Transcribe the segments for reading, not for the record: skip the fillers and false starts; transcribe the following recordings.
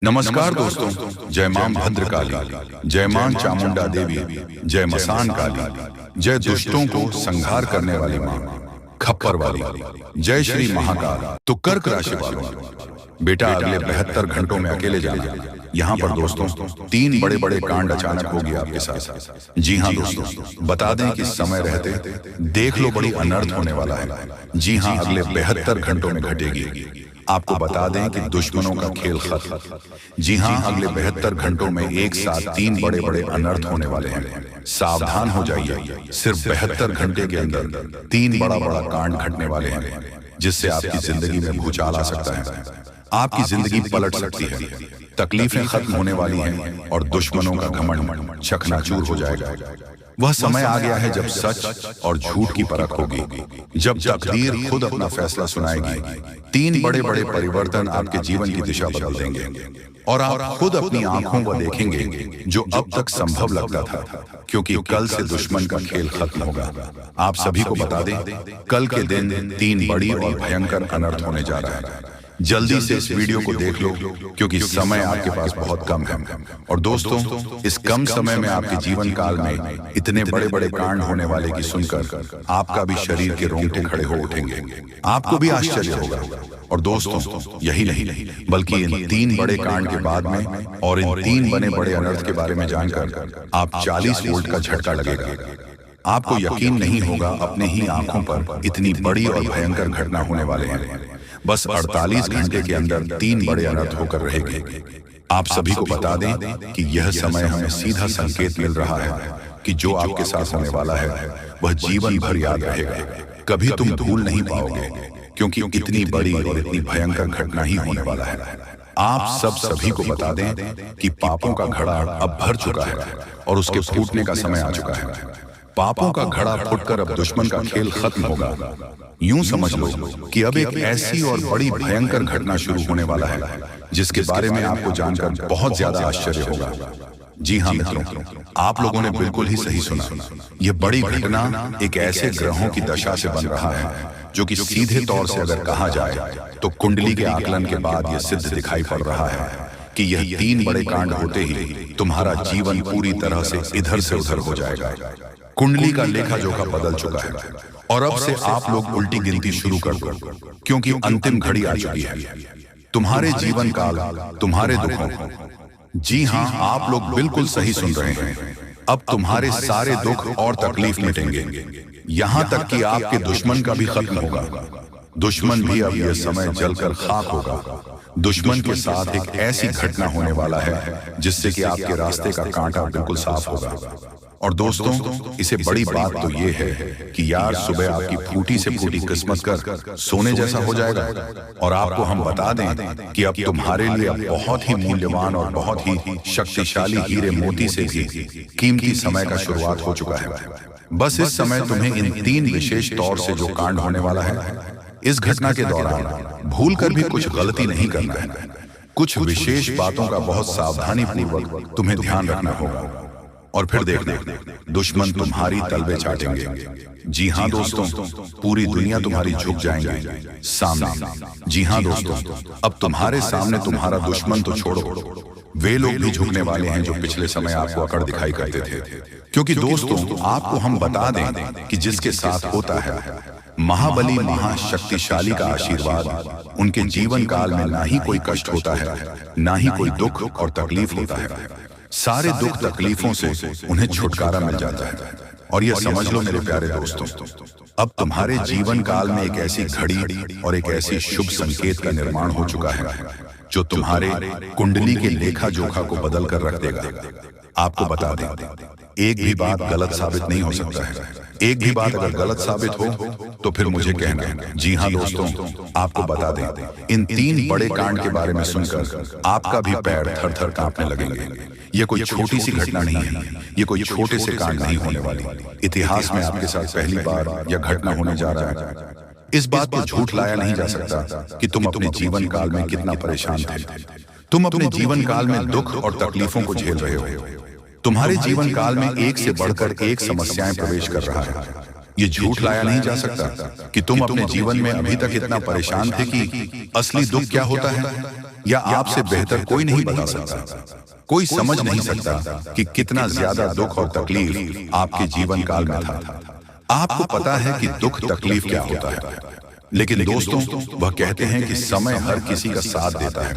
नमस्कार दोस्तों, जय मां भद्रकाली, जय मां चामुंडा देवी, जय मसान काली, जय दुष्टों को संहार करने वाली मां खप्पर वाली, जय श्री महाकाल। तो कर्क राशि वालों, बेटा अगले 72 घंटों में अकेले जाना। यहाँ पर दोस्तों 3 बड़े बड़े कांड अचानक हो गया आपके साथ। जी हाँ दोस्तों, बता दें कि समय रहते देख लो बड़ी अनर्थ होने वाला है। जी हाँ, अगले 72 घंटों में घटेगी। आपको बता दें कि दुश्मनों का खेल खत्म। जी हाँ, अगले 72 घंटों में एक साथ 3 बड़े बड़े अनर्थ होने वाले हैं। सावधान हो जाइए, सिर्फ 72 घंटे के अंदर 3 बड़ा बड़ा कांड घटने वाले हैं, जिससे आपकी जिंदगी में भूचाल आ सकता है। आपकी जिंदगी पलट सकती है, तकलीफें खत्म होने वाली हैं और दुश्मनों का घमंड चकनाचूर हो जाएगा। वह समय आ गया है जब सच और झूठ की परख होगी, जब तकदीर खुद अपना फैसला सुनाएगी। 3 बड़े बड़े परिवर्तन आपके जीवन की दिशा बदल देंगे और आप खुद अपनी आंखों को देखेंगे जो अब तक संभव लगता था, क्योंकि कल से दुश्मन का खेल खत्म होगा। आप सभी को बता दें, कल के दिन 3 बड़ी और भयंकर अनर्थ होने जा रहा है। जल्दी से इस वीडियो को देख लो, क्योंकि समय आपके पास बहुत कम है। और दोस्तों, इस कम समय में आपके जीवन काल में इतने बड़े बड़े कांड होने वाले की सुनकर आपका भी शरीर के रोंगटे खड़े हो उठेंगे। आपको भी आश्चर्य होगा। और दोस्तों, यही नहीं बल्कि इन 3 बड़े कांड के बाद में और इन 3 बने बड़े अनर्थ के बारे में जानकर आप 40 वोल्ट का झटका लगेगा। आपको यकीन नहीं होगा, अपने ही आंखों पर इतनी बड़ी और भयंकर घटना होने वाले हैं। बस 48 घंटे के अंदर 3 बड़े अनर्थ होकर रहेंगे। आप सभी को बता दें कि यह समय हमें सीधा संकेत मिल रहा है कि जो आपके साथ होने वाला है वह जीवन भर याद रहेगा। कभी तुम भूल नहीं पाओगे, क्योंकि इतनी बड़ी और इतनी भयंकर घटना ही होने वाला है। आप सभी को बता दें कि पापों का घड़ा अब भर चुका है और उसके फूटने का समय आ चुका है। पापों का घड़ा फूटकर अब दुश्मन का खेल खत्म होगा। यूं समझ लो कि अब एक ऐसी और बड़ी भयंकर घटना शुरू होने वाला है, जिसके बारे में आपको जानकर बहुत ज्यादा आश्चर्य होगा। जी हाँ मित्रों, आप लोगों ने बिल्कुल ही सही सुना। यह बड़ी घटना एक ऐसे ग्रहों की दशा से बन रहा है, जो कि सीधे तौर से अगर कहा जाए तो कुंडली के आकलन के बाद यह सिद्ध दिखाई पड़ रहा है कि यह 3 बड़े कांड होते ही तुम्हारा जीवन पूरी तरह से इधर से उधर हो जाएगा। कुंडली का लेखा जोखा बदल चुका है और अब से आप लोग उल्टी गिनती शुरू कर दो, क्योंकि अंतिम घड़ी आ चुकी है। तुम्हारे जीवन काल, तुम्हारे दुखों, जी हाँ, आप लोग बिल्कुल सही सुन रहे हैं। अब तुम्हारे सारे दुख और तकलीफ मिटेंगे, यहाँ तक कि आपके दुश्मन का भी खत्म होगा। दुश्मन भी अब यह समय जलकर खाक होगा। दुश्मन के साथ एक ऐसी घटना होने वाला है जिससे कि आपके रास्ते का कांटा बिल्कुल साफ होगा। और दोस्तों, इसे बड़ी बात तो ये है कि यार सुबह आपकी फूटी से फूटी किस्मत कर सोने जैसा हो जाएगा। और आपको हम बता दें कि अब तुम्हारे लिए बहुत ही मूल्यवान और बहुत ही शक्तिशाली हीरे मोती से भी कीमती समय का शुरुआत हो चुका है। बस इस समय तुम्हें इन 3 विशेष तौर से जो कांड होने वाला है, इस घटना के दौरान भूल कर भी कुछ गलती नहीं करना है। कुछ विशेष बातों का बहुत सावधानी पूर्वक तुम्हें ध्यान रखना होगा। और फिर देखना, दुश्मन तुम्हारी तलवे चाटेंगे। जी हाँ दोस्तों, पूरी दुनिया तुम्हारी झुक जाएंगे सामने। जी हाँ दोस्तों, अब तुम्हारे सामने तुम्हारा दुश्मन तो छोड़ो, वे लोग भी झुकने वाले हैं जो पिछले समय आपको अकड़ दिखाई करते थे। क्योंकि दोस्तों, आपको हम बता दें कि जिसके साथ होता है महाबली महाशक्तिशाली का आशीर्वाद, उनके जीवन काल में ना ही कोई कष्ट होता है, ना ही कोई दुख और तकलीफ होता है। सारे दुख तकलीफों से उन्हें छुटकारा मिल जाता है। और यह समझ लो मेरे प्यारे दोस्तों, अब तुम्हारे जीवन काल में एक ऐसी घड़ी और एक ऐसी शुभ संकेत का निर्माण हो चुका है जो तुम्हारे कुंडली के लेखा जोखा को बदल कर रख देगा। आपको बता दें, एक भी बात गलत साबित नहीं हो सकता है। एक भी बात अगर गलत साबित हो तो फिर मुझे कहना। जी हाँ दोस्तों, आपको बता दें, इन 3 बड़े कांड के बारे में सुनकर आपका भी पैर थर थर कांपने लगेंगे। ये कोई छोटी सी घटना नहीं है, ये कोई छोटे से कांड नहीं होने वाली। इतिहास में आपके साथ पहली बार यह घटना होने जा रहा है। इस बात को झूठ लाया नहीं जा सकता कि तुम अपने जीवन काल में कितना परेशान थे। तुम अपने जीवन काल में दुख और तकलीफों को झेल रहे हो। तुम्हारे जीवन काल में एक से बढ़कर एक समस्याएं प्रवेश कर रहा है। ये झूठ लाया नहीं जा सकता कि तुम अपने जीवन में अभी तक इतना परेशान थे कि असली दुख क्या होता है। या आपसे बेहतर कोई नहीं बता सकता। कोई समझ नहीं सकता कि कितना ज्यादा दुख और तकलीफ आपके जीवन काल में था। आपको पता है कि दुख तकलीफ क्या होता है, लेकिन दोस्तों वह कहते हैं कि समय हर किसी का साथ देता है।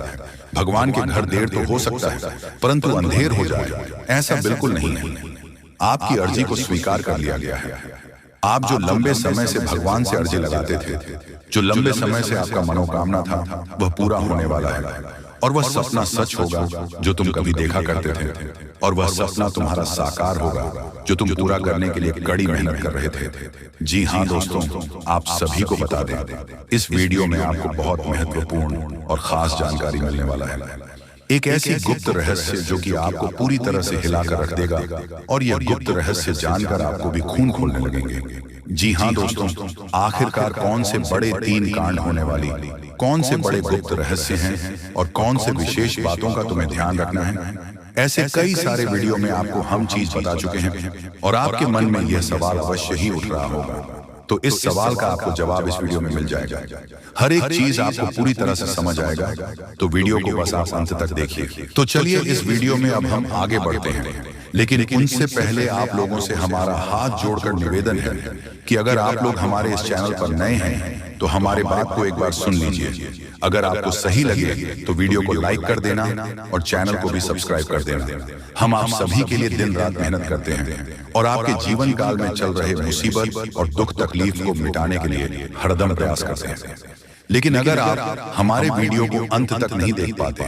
भगवान के घर देर तो हो सकता है, परंतु अंधेर हो जाए ऐसा बिल्कुल नहीं है। आपकी अर्जी को स्वीकार कर लिया गया है। आप जो लंबे समय से भगवान से अर्जी लगाते थे, जो लंबे समय से आपका मनोकामना था, वह पूरा होने वाला है। और वह सपना सच होगा जो तुम कभी देखा करते थे, और वह सपना तुम्हारा साकार होगा जो तुम पूरा करने के लिए कड़ी मेहनत कर रहे थे। जी हाँ दोस्तों, आप सभी को बता दें, इस वीडियो में आपको बहुत महत्वपूर्ण और खास जानकारी मिलने वाला है। एक ऐसी गुप्त रहस्य जो कि आपको पूरी तरह से हिलाकर रख देगा, और यह गुप्त रहस्य जानकर आपको भी खून खोलने लगेंगे। जी हाँ दोस्तों, आखिरकार कौन से बड़े 3 कांड होने वाली, कौन से बड़े गुप्त रहस्य हैं और कौन से विशेष बातों का तुम्हें ध्यान रखना है, ऐसे कई सारे वीडियो में आपको हम चीज बता चुके हैं। और आपके मन में यह सवाल अवश्य ही उठ रहा होगा, तो इस सवाल का आपको जवाब इस वीडियो में मिल जाएगा। हर एक चीज आपको पूरी तरह से समझ आएगा, तो वीडियो को बस आप अंत तक देखिए। तो चलिए इस वीडियो में अब हम आगे बढ़ते हैं, लेकिन उनसे पहले आप लोगों से हमारा हाथ जोड़कर निवेदन है कि अगर आप लोग हमारे इस चैनल पर नए हैं तो हमारे बात को एक बार सुन लीजिए। अगर आपको सही लगे तो वीडियो को लाइक कर देना और चैनल को भी सब्सक्राइब कर देना। हम आप सभी के लिए दिन रात मेहनत करते हैं और आपके जीवन काल में चल रहे मुसीबत और दुख तकलीफ को मिटाने के लिए हरदम प्रयास करते हैं। लेकिन अगर आप हमारे वीडियो को अंत तक नहीं देख पाते,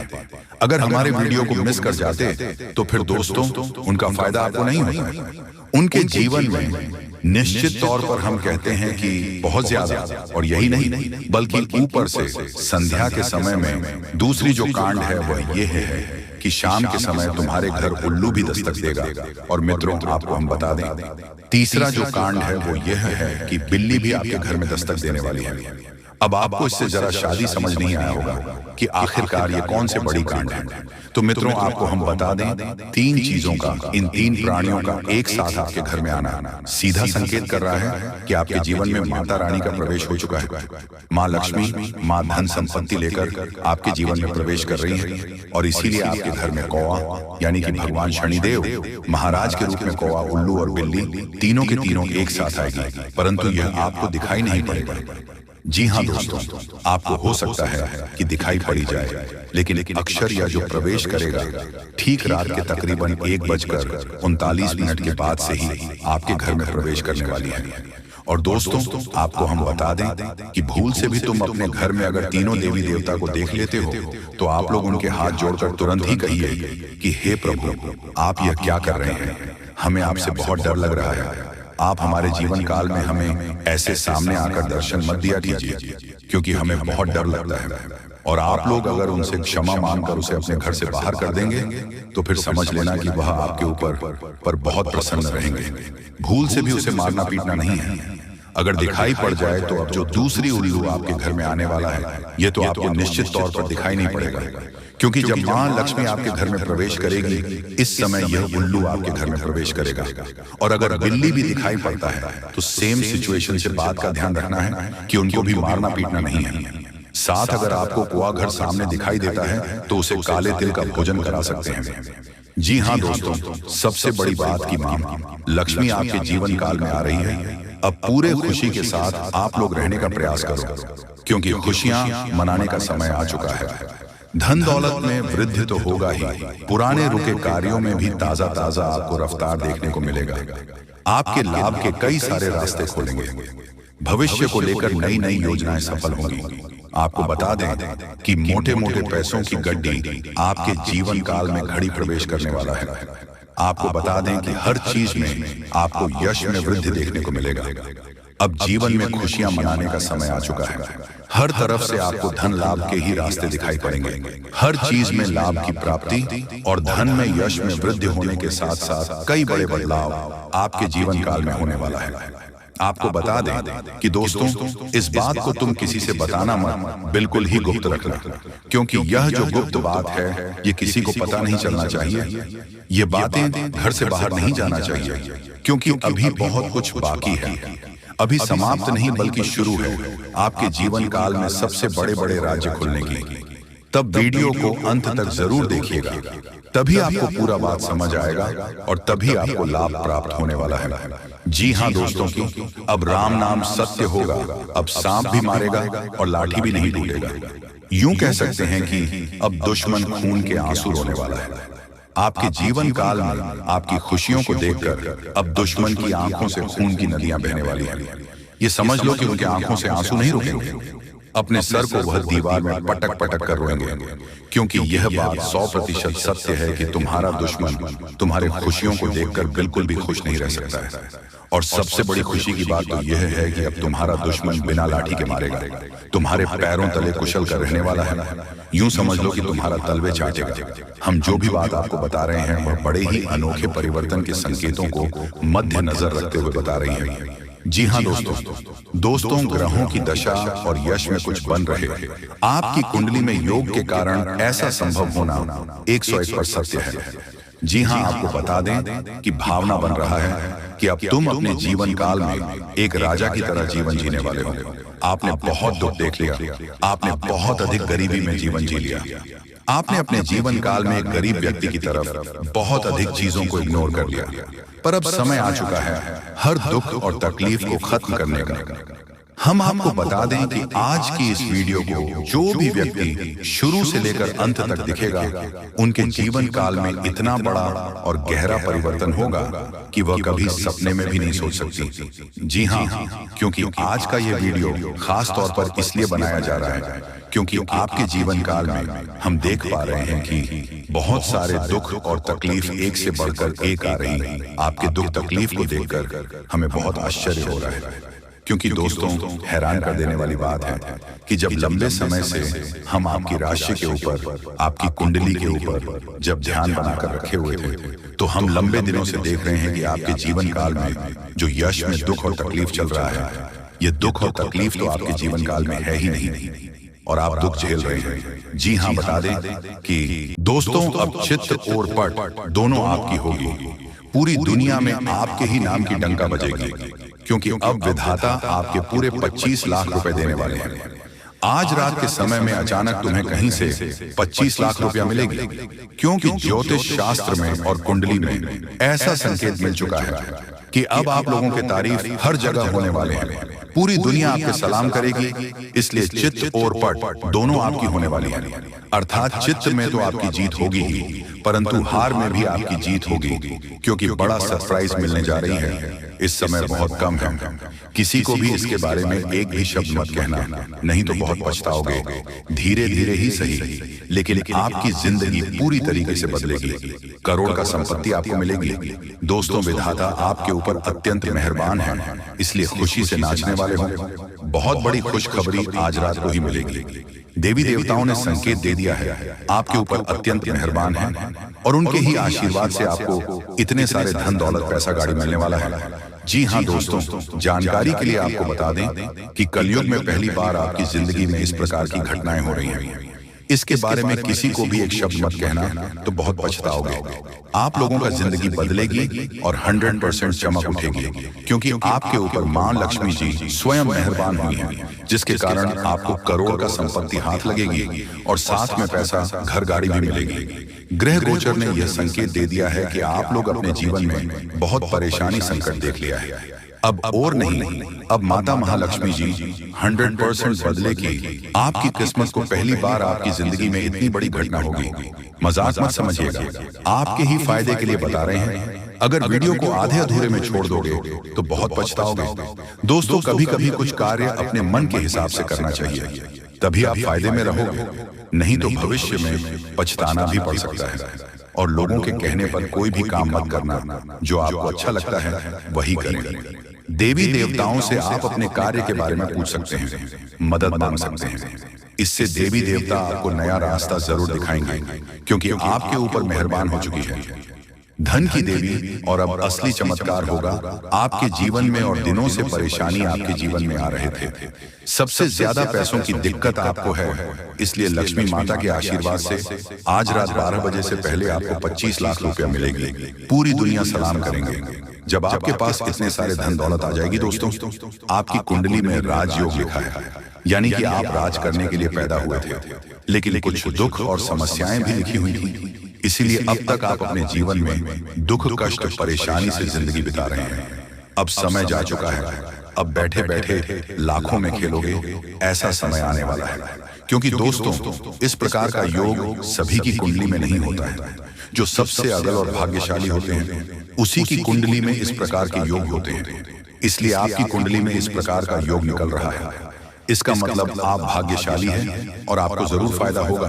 अगर हमारे वीडियो को मिस कर जाते, तो फिर दोस्तों उनका फायदा आपको नहीं होगा। उनके जीवन में निश्चित तौर पर हम कहते हैं कि बहुत ज्यादा, और यही नहीं बल्कि ऊपर से संध्या के समय में दूसरी जो कांड है वह ये है कि शाम के समय तुम्हारे घर उल्लू भी दस्तक देगा। और मित्रों आपको हम बता दें, तीसरा जो कांड है वो यह है कि बिल्ली भी आपके घर में दस्तक देने वाली है। अब आपको इससे जरा शादी समझ नहीं आया होगा कि आखिरकार ये कौन से बड़ी कांड है। तो मित्रों आपको हम बता दें, 3 चीजों का, इन 3 प्राणियों का एक साथ आपके घर में आना सीधा संकेत कर रहा है कि आपके जीवन में माता रानी का प्रवेश हो चुका है। माँ लक्ष्मी, माँ धन संपत्ति लेकर आपके जीवन में प्रवेश कर रही है, और इसीलिए आपके घर में कौवा यानी कि भगवान शनिदेव महाराज के रूप में कौवा, उल्लू और बिल्ली तीनों के तीनों एक साथ आएगी, परंतु यह आपको दिखाई नहीं पड़ेगा। जी हाँ दोस्तों, आपको हो सकता है कि दिखाई पड़ी जाए, लेकिन अक्षर या जो प्रवेश करेगा ठीक रात के तकरीबन 1:39 के बाद से ही आपके घर में प्रवेश करने वाली है। और दोस्तों आपको हम बता दें कि भूल से भी तुम अपने घर में अगर तीनों देवी देवता को देख लेते हो, तो आप लोग उनके हाथ जोड़कर तुरंत ही कहिए कि हे प्रभु, आप यह क्या कर रहे हैं, हमें आपसे बहुत डर लग रहा है। आप हमारे जीवन काल में हमें ऐसे सामने आकर दर्शन मत दिया कीजिए, क्योंकि हमें बहुत डर लगता है। और आप लोग अगर उनसे क्षमा मांगकर उसे अपने घर से बाहर कर देंगे, तो फिर समझ लेना कि वह आपके ऊपर बहुत प्रसन्न रहेंगे। भूल से भी उसे मारना पीटना नहीं है। अगर दिखाई पड़ जाए तो अब जो दूसरी उल्लू आपके घर में आने वाला है, ये तो आपको निश्चित तौर पर दिखाई नहीं पड़ेगा, क्योंकि जब माँ लक्ष्मी आपके घर में प्रवेश करेगी, इस समय यह उल्लू आपके घर में प्रवेश करेगा। और अगर बिल्ली भी दिखाई पड़ता है तो सेम सिचुएशन से बात का ध्यान रखना है कि उनको भी मारना पीटना नहीं है। साथ अगर आपको कुआं घर सामने दिखाई देता है तो उसे काले तिल का भोजन करा सकते हैं। जी हाँ दोस्तों, सबसे बड़ी बात की माँ लक्ष्मी आपके जीवन काल में आ रही है। अब पूरे खुशी के साथ आप लोग रहने का प्रयास करो, क्योंकि खुशियां मनाने का समय आ चुका है। धन दौलत में वृद्धि तो होगा ही, पुराने रुके कार्यों में भी ताजा ताजा आपको रफ्तार देखने को मिलेगा। आपके लाभ के कई सारे रास्ते खोलेंगे। भविष्य को लेकर नई नई योजनाएं सफल होंगी। आपको बता दें कि मोटे मोटे पैसों की गड्डी आपके जीवन काल में घड़ी प्रवेश करने वाला है। आपको बता दें कि हर चीज में आपको यश में वृद्धि देखने को मिलेगा। अब जीवन में खुशियां मनाने का समय आ चुका है। हर तरफ से आपको धन लाभ के ही रास्ते दिखाई पड़ेंगे। हर चीज में लाभ की प्राप्ति और धन में यश में वृद्धि होने के साथ साथ कई बड़े बदलाव आपके जीवन काल में होने वाला है। आपको बता दें कि दोस्तों, इस बात को तुम किसी से बताना मत, बिल्कुल ही गुप्त रखना, क्योंकि यह जो गुप्त बात है ये किसी को पता नहीं चलना चाहिए। ये बातें घर से बाहर नहीं जाना चाहिए, क्योंकि अभी बहुत कुछ बाकी है। अभी समाप्त नहीं बल्कि शुरू है आपके जीवन काल में सबसे बड़े बड़े राज्य खुलने की। तब वीडियो को अंत तक जरूर देखिएगा, तभी आपको पूरा बात समझ आएगा और तभी आपको लाभ प्राप्त होने वाला है। जी हाँ दोस्तों की, अब राम नाम सत्य होगा, अब सांप भी मारेगा और लाठी भी नहीं टूटेगा। यूं कह सकते हैं कि अब दुश्मन खून के आंसू रोने वाला है। आपके जीवन काल में आपकी खुशियों को देखकर अब दुश्मन की आंखों से खून की नदियां बहने वाली हैं। ये समझ लो कि उनके आंखों से आंसू नहीं रुकेंगे। अपने सर को वह दीवार में पटक पटक कर रोएंगे, क्योंकि यह बात 100% सत्य है कि तुम्हारा दुश्मन तुम्हारे खुशियों को देखकर बिल्कुल भी खुश नहीं रह सकता है। और सबसे बड़ी खुशी की बात तो यह है कि अब तुम्हारा दुश्मन बिना लाठी के मारेगा, तुम्हारे पैरों तले कुशल कर रहने वाला है। यूं समझ लो कि तुम्हारा तलवे चाटेगा। हम जो भी बात आपको बता रहे हैं वह बड़े ही अनोखे परिवर्तन के संकेतों को मद्देनजर रखते हुए बता रही है। जी हाँ दोस्तों, ग्रहों की दशा और यश में कुछ बन रहे आपकी कुंडली में योग के कारण ऐसा संभव होना 101% सत्य है। जी हाँ, आपको बता दें कि भावना बन रहा है कि अब तुम अपने जीवन काल में एक राजा की तरह जीवन जीने वाले हो। आपने बहुत दुख देख लिया, आपने बहुत अधिक गरीबी में जीवन जी लिया, आपने अपने जीवन काल में एक गरीब व्यक्ति की तरफ बहुत अधिक चीजों को इग्नोर कर लिया। पर अब समय आ चुका है हर दुख और तकलीफ को खत्म करने का। हम आपको बता दें कि आज की इस वीडियो को जो भी व्यक्ति शुरू से लेकर अंत तक दिखेगा, उनके जीवन काल में इतना बड़ा और गहरा परिवर्तन होगा कि वह कभी सपने में भी नहीं सोच सकती। जी हाँ, क्योंकि आज का यह वीडियो खास तौर पर इसलिए बनाया जा रहा है क्योंकि आपके जीवन काल में हम देख पा रहे हैं कि बहुत सारे दुख और तकलीफ एक से बढ़कर एक आ रही है। आपके दुख तकलीफ को देखकर हमें बहुत आश्चर्य हो रहा है, क्योंकि दोस्तों हैरान कर देने वाली बात है कि जब लंबे समय से हम आपकी राशि के ऊपर, आपकी कुंडली के ऊपर जब ध्यान बनाकर रखे हुए थे, तो हम लंबे दिनों से देख रहे हैं कि आपके जीवन काल में जो यश में दुख और तकलीफ चल रहा है, ये दुख और तकलीफ तो आपके जीवन काल में है ही नहीं और आप दुख झेल रहे हैं। जी हाँ, बता दें कि दोस्तों अब चित्त और पट दोनों आपकी होगी। पूरी दुनिया में आपके ही नाम की डंका बजेगी, क्योंकि अब विधाता आपके पूरे 25 लाख रुपए देने वाले हैं। आज रात के समय में अचानक तुम्हें कहीं से 25 लाख रुपया मिलेगी, क्योंकि ज्योतिष शास्त्र में और कुंडली में ऐसा संकेत मिल चुका है कि अब आप लोगों के तारीफ हर जगह होने वाले हैं। पूरी दुनिया आपके सलाम करेगी, इसलिए चित्त और पट दोनों आपकी होने वाली है। अर्थात चित्त में तो आपकी जीत होगी ही, परंतु हार में भी आपकी जीत होगी, क्योंकि बड़ा सरप्राइज मिलने जा रही है। इस समय बहुत कम है, किसी को भी इसके बारे में एक भी शब्द मत कहना, नहीं तो बहुत पछताओगे। धीरे धीरे ही सही, लेकिन आपकी जिंदगी पूरी तरीके से बदलेगी। करोड़ का संपत्ति आपको मिलेगी। दोस्तों विधाता आपके ऊपर अत्यंत मेहरबान है, इसलिए खुशी से नाचने वाले हो। बहुत बड़ी खुशखबरी आज रात को ही मिलेगी। देवी देवताओं ने संकेत दे दिया है, आपके ऊपर अत्यंत मेहरबान है और उनके ही आशीर्वाद से आपको इतने सारे धन दौलत पैसा गाड़ी मिलने वाला है। जी हाँ दोस्तों, जानकारी के लिए आपको बता दें कि कलयुग में पहली बार आपकी जिंदगी में इस प्रकार की घटनाएं हो रही हैं। इसके बारे में किसी को भी एक शब्द मत कहना, तो बहुत पछताओगे। आप लोगों का जिंदगी बदलेगी और 100% चमक उठेगी, क्योंकि आपके ऊपर मां लक्ष्मी जी स्वयं मेहरबान हुई हैं, जिसके कारण आपको करोड़ का संपत्ति हाथ लगेगी और साथ में पैसा, घर गाड़ी भी मिलेगी। ग्रह गोचर ने यह संकेत दे दिया है कि आप लोग अपने जीवन में बहुत परेशानी संकट देख लिया है। अब और नहीं, अब माता महालक्ष्मी जी 100% बदले की आपकी किस्मत को पहली बार आपकी जिंदगी में इतनी बड़ी घटना होगी। मजाक मत समझिएगा, आपके ही फायदे के लिए बता रहे हैं। अगर वीडियो को आधे अधूरे में छोड़ दोगे तो बहुत पछताओगे। दोस्तों कभी कभी कुछ कार्य अपने मन के हिसाब से करना चाहिए, तभी आप फायदे में रहोगे, नहीं तो भविष्य में पछताना भी पड़ सकता है। और लोगों के कहने पर कोई भी काम मत करना, जो आपको अच्छा लगता है वही करें। देवी देवताओं से आप अपने कार्य के बारे में पूछ सकते हैं, मदद मांग सकते हैं। इससे देवी देवता आपको नया रास्ता जरूर दिखाएंगे, क्योंकि आपके ऊपर मेहरबान हो चुकी है। धन की देवी और अब असली चमत्कार होगा आपके जीवन में। और दिनों से परेशानी आपके जीवन में आ रहे थे, सबसे ज्यादा पैसों की दिक्कत आपको है, इसलिए लक्ष्मी माता के आशीर्वाद से आज रात 12 बजे से पहले आपको 25 लाख रुपया मिलेगी। पूरी दुनिया सलाम करेंगे। जब आपके पास इतने सारे धन दौलत आ जाएगी दोस्तों, आपकी कुंडली में राजयोग लिखा है। यानी कि आप राज करने के लिए पैदा हुए थे, लेकिन कुछ दुख और समस्याएं भी लिखी हुई थी। इसीलिए अब तक आप अपने जीवन में दुख, कष्ट, परेशानी से जिंदगी बिता रहे हैं। अब समय जा चुका है, अब बैठे बैठे लाखों में खेलोगे, ऐसा समय आने वाला है। क्योंकि दोस्तों, इस प्रकार का योग सभी की कुंडली में नहीं होता है। जो सबसे अगल और भाग्यशाली होते हैं, उसी की कुंडली में इस प्रकार के योग होते हैं। इसलिए आपकी कुंडली में इस प्रकार का योग निकल रहा है। इसका मतलब आप भाग्यशाली हैं और आपको जरूर फायदा होगा।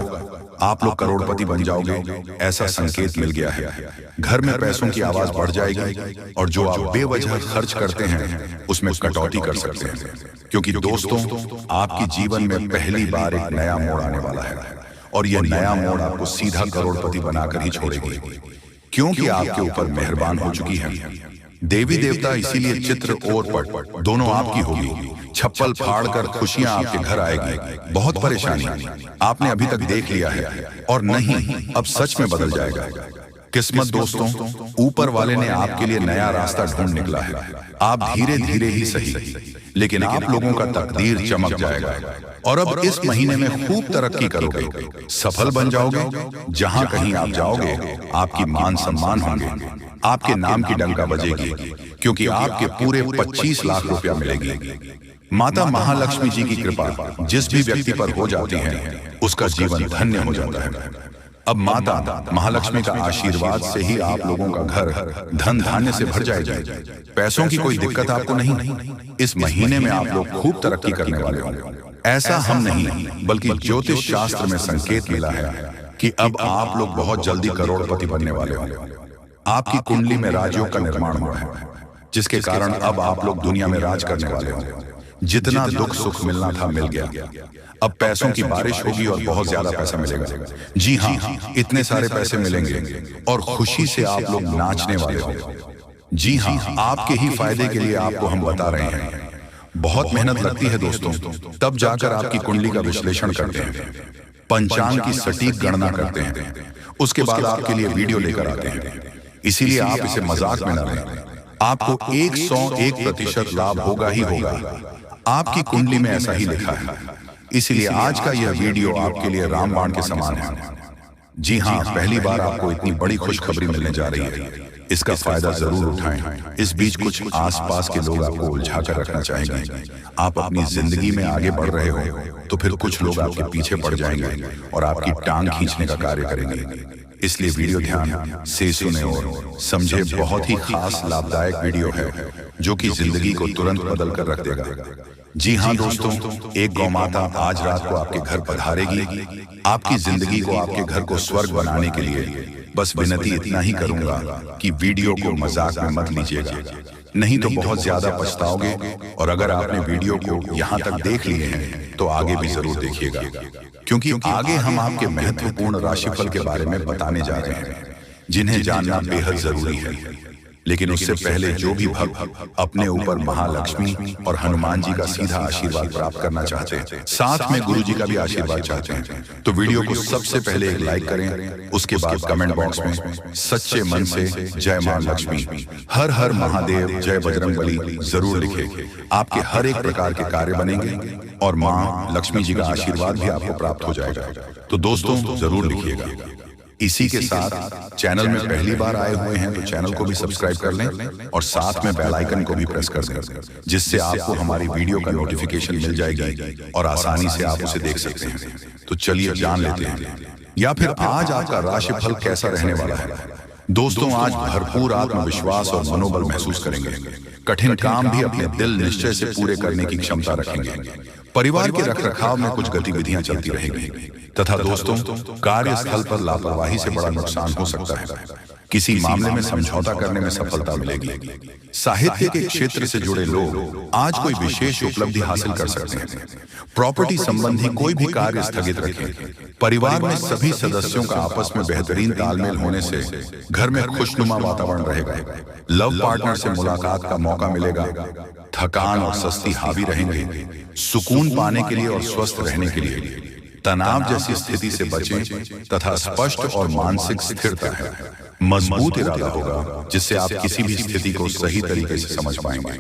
आप लोग करोड़पति बन जाओगे, ऐसा संकेत मिल गया है। घर में पैसों की आवाज बढ़ जाएगी और जो आप बेवजह खर्च करते हैं उसमें कटौती कर सकते हैं। क्योंकि दोस्तों, आपके जीवन में पहली बार एक नया मोड़ आने वाला है और यह नया मोड़ आपको सीधा करोड़पति बनाकर ही छोड़ेगी, क्योंकि आपके ऊपर मेहरबान हो चुकी है देवी देवता। इसीलिए चित्र और पट दोनों आपकी होगी। छप्पल फाड़कर खुशियां आपके घर आएगी। बहुत परेशानी आपने अभी तक देख लिया है और नहीं, अब सच में बदल जाएगा। किस्मत दोस्तों, ऊपर वाले ने आपके लिए नया रास्ता ढूंढ निकला है। आप धीरे धीरे ही सही, लेकिन आप लोगों का तकदीर चमक जाएगा और अब इस महीने में खूब तरक्की करोगे, सफल बन जाओगे। जहां कहीं आप जाओगे, आपकी मान सम्मान होंगे, आपके नाम की डंका बजेगी, क्योंकि आपके पूरे 25 लाख रुपया मिलेगी। माता महालक्ष्मी जी की कृपा जिस भी व्यक्ति पर हो जाती है, उसका जीवन धन्य हो जाता है। अब माता महालक्ष्मी का आशीर्वाद से ही आप लोगों का घर धन धान्य से भर जाएगा। पैसों की कोई दिक्कत आपको नहीं। इस महीने में आप लोग खूब तरक्की करने वाले होंगे। ऐसा हम नहीं, बल्कि ज्योतिष शास्त्र में संकेत मिला है कि अब आप लोग बहुत जल्दी करोड़पति बनने वाले होंगे। आपकी कुंडली में राजयोग का निर्माण हुआ है, जिसके कारण अब आप लोग दुनिया में राज करने वाले होंगे। जितना दुख सुख मिलना था मिल गया। अब पैसों की बारिश होगी और बहुत ज्यादा पैसा मिलेगा। जी हाँ, इतने सारे पैसे मिलेंगे और खुशी से आप लोग नाचने वाले होंगे। जी हाँ, आपके ही फायदे के लिए आपको हम बता रहे हैं। बहुत मेहनत लगती है दोस्तों, तब जाकर आपकी कुंडली का विश्लेषण करते हैं, पंचांग की सटीक गणना करते हैं, उसके बाद आपके लिए वीडियो लेकर आते हैं। इसीलिए आप इसे मजाक में न लें। आपको 101% लाभ होगा ही होगा। आपकी कुंडली में ऐसा ही लिखा है। इसीलिए आज का यह वीडियो आपके लिए रामबाण के समान है। जी हाँ, पहली बार आपको इतनी बड़ी खुशखबरी मिलने जा रही है। इसका फायदा जरूर उठाएं। इस बीच कुछ आसपास के लोग आपको उलझा कर रखना चाहेंगे। आप अपनी जिंदगी में आगे बढ़ रहे हो तो फिर कुछ लोग आपके पीछे पड़ जाएंगे और आपकी टांग खींचने का कार्य करेंगे। इसलिए वीडियो ध्यान से सुने और समझे। बहुत ही खास लाभदायक वीडियो है जो कि जिंदगी को तुरंत बदल कर रख देगा। जी हाँ दोस्तों, एक गौ माता आज रात को आपके घर पधारेगी। आपकी जिंदगी को, आपके घर को स्वर्ग बनाने के लिए बस विनती इतना ही करूंगा कि वीडियो को मजाक में मत लीजिएगा, नहीं तो बहुत ज्यादा पछताओगे। और अगर आपने वीडियो को यहाँ तक देख लिए हैं तो आगे भी जरूर देखिएगा, क्योंकि आगे हम आपके महत्वपूर्ण राशिफल के बारे में बताने जा रहे हैं, जिन्हें जानना बेहद जरूरी है। लेकिन उससे पहले जो भी भक्त अपने ऊपर महालक्ष्मी और हनुमान जी का सीधा आशीर्वाद प्राप्त करना चाहते हैं, साथ में गुरु जी का भी आशीर्वाद चाहते हैं, तो वीडियो को सबसे पहले एक लाइक करें। उसके बाद कमेंट बॉक्स में सच्चे मन से जय मां लक्ष्मी, हर हर महादेव, जय बजरंगबली जरूर लिखें। आपके हर एक प्रकार के कार्य बनेंगे और मां लक्ष्मी जी का आशीर्वाद भी आपको प्राप्त हो जाएगा। तो दोस्तों जरूर लिखिएगा। इसी के साथ चैनल में पहली बार आए हुए हैं तो चैनल को भी सब्सक्राइब कर लें और साथ में बेल आइकन को भी प्रेस कर दें, जिससे आपको हमारी वीडियो का नोटिफिकेशन मिल जाएगी और आसानी से आप उसे देख सकते हैं। तो चलिए जान लेते हैं, या फिर आज आपका राशिफल कैसा रहने वाला है। दोस्तों, आज भरपूर आत्मविश्वास और मनोबल महसूस करेंगे। कठिन काम भी अपने दिल निश्चय से पूरे करने की क्षमता रखेंगे। परिवार के रखरखाव में कुछ गतिविधियां चलती रहेंगी तथा दोस्तों, कार्यस्थल पर लापरवाही से बड़ा नुकसान हो सकता है। किसी मामले में समझौता करने में सफलता मिलेगी। साहित्य के क्षेत्र से जुड़े लोग आज कोई विशेष उपलब्धि हासिल कर सकते हैं। प्रॉपर्टी संबंधी कोई भी कार्य स्थगित रखें। परिवार में सभी सदस्यों का आपस में बेहतरीन तालमेल होने से घर में खुशनुमा वातावरण रहेगा। लव पार्टनर से मुलाकात का मौका मिलेगा। थकान और सुस्ती हावी रहेंगे। सुकून पाने के लिए और स्वस्थ रहने के लिए तनाव जैसी स्थिति से बचें तथा स्पष्ट और मानसिक स्थिरता है, मजबूत इरादा होगा, जिससे आप किसी भी स्थिति को सही तरीके से समझ पाएंगे।